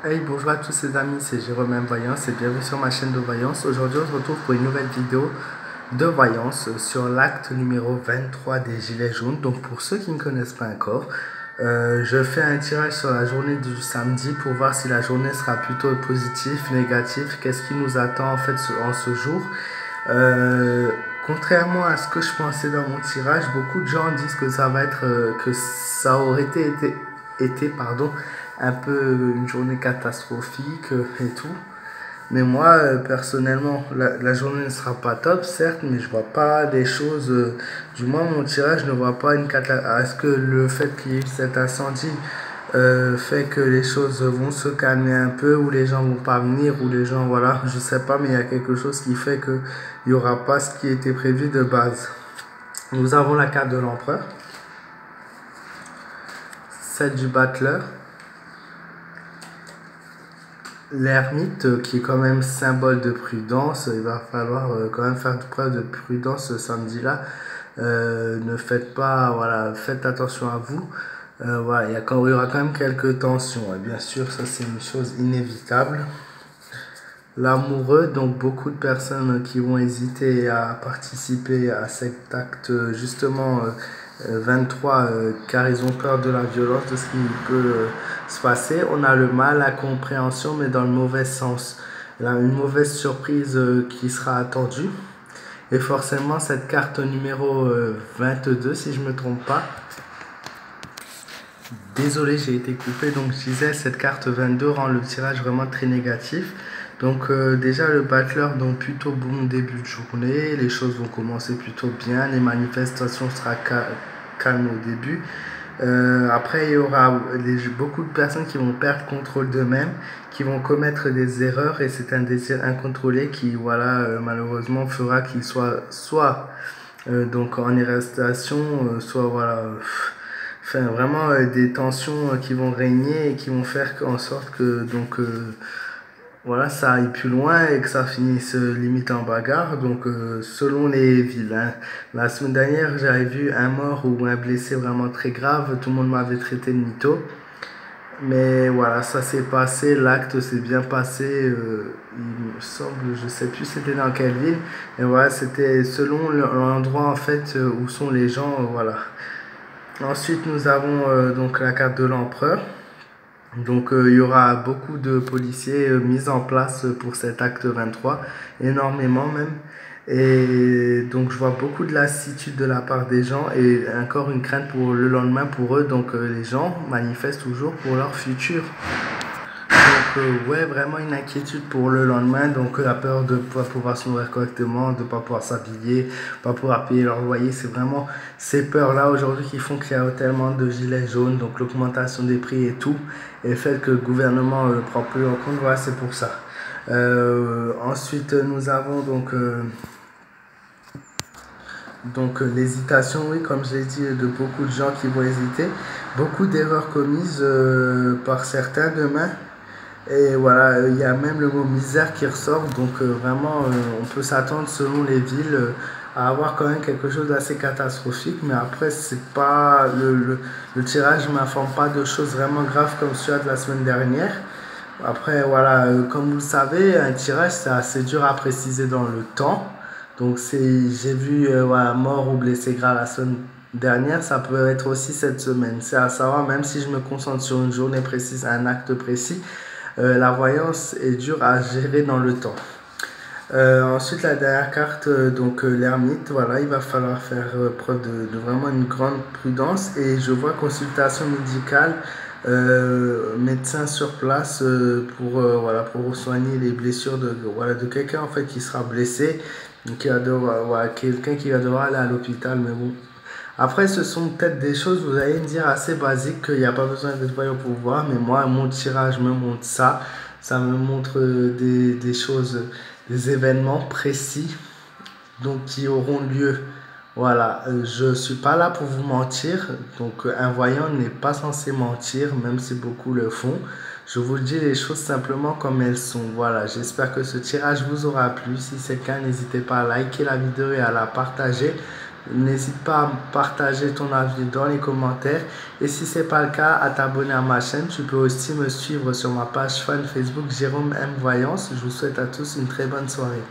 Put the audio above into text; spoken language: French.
Hey, bonjour à tous les amis, c'est Jérôme M. Voyance et bienvenue sur ma chaîne de Voyance. Aujourd'hui, on se retrouve pour une nouvelle vidéo de Voyance sur l'acte numéro 23 des Gilets jaunes. Donc, pour ceux qui ne connaissent pas encore, je fais un tirage sur la journée du samedi pour voir si la journée sera plutôt positive, négative, qu'est-ce qui nous attend en fait en ce jour. Contrairement à ce que je pensais dans mon tirage, beaucoup de gens disent que ça va être, que ça aurait été pardon, un peu une journée catastrophique et tout. Mais moi, personnellement, la journée ne sera pas top, certes, mais je vois pas des choses. Du moins, mon tirage ne voit pas une catastrophe. Est-ce que le fait qu'il y ait eu cet incendie fait que les choses vont se calmer un peu, ou les gens vont pas venir, ou les gens, voilà, je sais pas, mais il y a quelque chose qui fait qu'il n'y aura pas ce qui était prévu de base. Nous avons la carte de l'empereur, celle du battleur, l'ermite qui est quand même symbole de prudence. Il va falloir quand même faire preuve de prudence ce samedi-là. Ne faites pas, voilà, faites attention à vous. Voilà, il y aura quand même quelques tensions. Et bien sûr, ça c'est une chose inévitable. L'amoureux, donc beaucoup de personnes qui vont hésiter à participer à cet acte justement 23 car ils ont peur de la violence, de ce qui peut se passer. On a le mal, la compréhension, mais dans le mauvais sens. Là, une mauvaise surprise qui sera attendue. Et forcément, cette carte numéro 22, si je ne me trompe pas. Désolé, j'ai été coupé. Donc, je disais, cette carte 22 rend le tirage vraiment très négatif. Donc déjà le battleur, donc plutôt bon début de journée, les choses vont commencer plutôt bien, les manifestations seront calmes au début. Après il y aura beaucoup de personnes qui vont perdre contrôle d'eux-mêmes, qui vont commettre des erreurs, et c'est un désir incontrôlé qui voilà malheureusement fera qu'ils soient soit donc en arrestation, soit voilà enfin vraiment des tensions qui vont régner et qui vont faire en sorte que donc voilà, ça aille plus loin et que ça finisse limite en bagarre. Donc, selon les villes, hein. La semaine dernière, j'avais vu un mort ou un blessé vraiment très grave. Tout le monde m'avait traité de mytho. Mais voilà, ça s'est passé. L'acte s'est bien passé. Il me semble, je sais plus c'était dans quelle ville. Et voilà, c'était selon l'endroit en fait où sont les gens. Voilà. Ensuite, nous avons donc la carte de l'empereur. Donc il y aura beaucoup de policiers mis en place pour cet acte 23, énormément même. Et donc je vois beaucoup de lassitude de la part des gens et encore une crainte pour le lendemain pour eux. Donc les gens manifestent toujours pour leur futur. Donc ouais, vraiment une inquiétude pour le lendemain. Donc la peur de ne pas pouvoir se nourrir correctement, de ne pas pouvoir s'habiller, pas pouvoir payer leur loyer. C'est vraiment ces peurs-là aujourd'hui qui font qu'il y a tellement de gilets jaunes. Donc l'augmentation des prix et tout. Et le fait que le gouvernement ne prend plus en compte, voilà, c'est pour ça. Ensuite, nous avons donc l'hésitation, oui, comme je l'ai dit, de beaucoup de gens qui vont hésiter. Beaucoup d'erreurs commises par certains demain. Et voilà, il y a même le mot misère qui ressort. Donc vraiment, on peut s'attendre selon les villes à avoir quand même quelque chose d'assez catastrophique. Mais après, c'est pas le tirage ne m'informe pas de choses vraiment graves comme celui de la semaine dernière. Après, voilà, comme vous le savez, un tirage, c'est assez dur à préciser dans le temps. Donc, j'ai vu voilà, mort ou blessé grave la semaine dernière, ça peut être aussi cette semaine. C'est à savoir, même si je me concentre sur une journée précise, un acte précis, la voyance est dure à gérer dans le temps. Ensuite, la dernière carte, donc l'ermite, voilà, il va falloir faire preuve de vraiment une grande prudence. Et je vois consultation médicale, médecin sur place voilà, pour soigner les blessures voilà, de quelqu'un en fait qui sera blessé, qui va devoir, voilà, quelqu'un qui va devoir aller à l'hôpital. Mais bon, après, ce sont peut-être des choses, vous allez me dire, assez basiques, qu'il n'y a pas besoin d'être voyant pour voir. Mais moi, mon tirage me montre ça. Ça me montre des choses, des événements précis donc, qui auront lieu. Voilà, je ne suis pas là pour vous mentir. Donc, un voyant n'est pas censé mentir, même si beaucoup le font. Je vous dis les choses simplement comme elles sont. Voilà, j'espère que ce tirage vous aura plu. Si c'est le cas, n'hésitez pas à liker la vidéo et à la partager. N'hésite pas à partager ton avis dans les commentaires. Et si ce n'est pas le cas, à t'abonner à ma chaîne. Tu peux aussi me suivre sur ma page fan Facebook Jérôme M Voyance. Je vous souhaite à tous une très bonne soirée.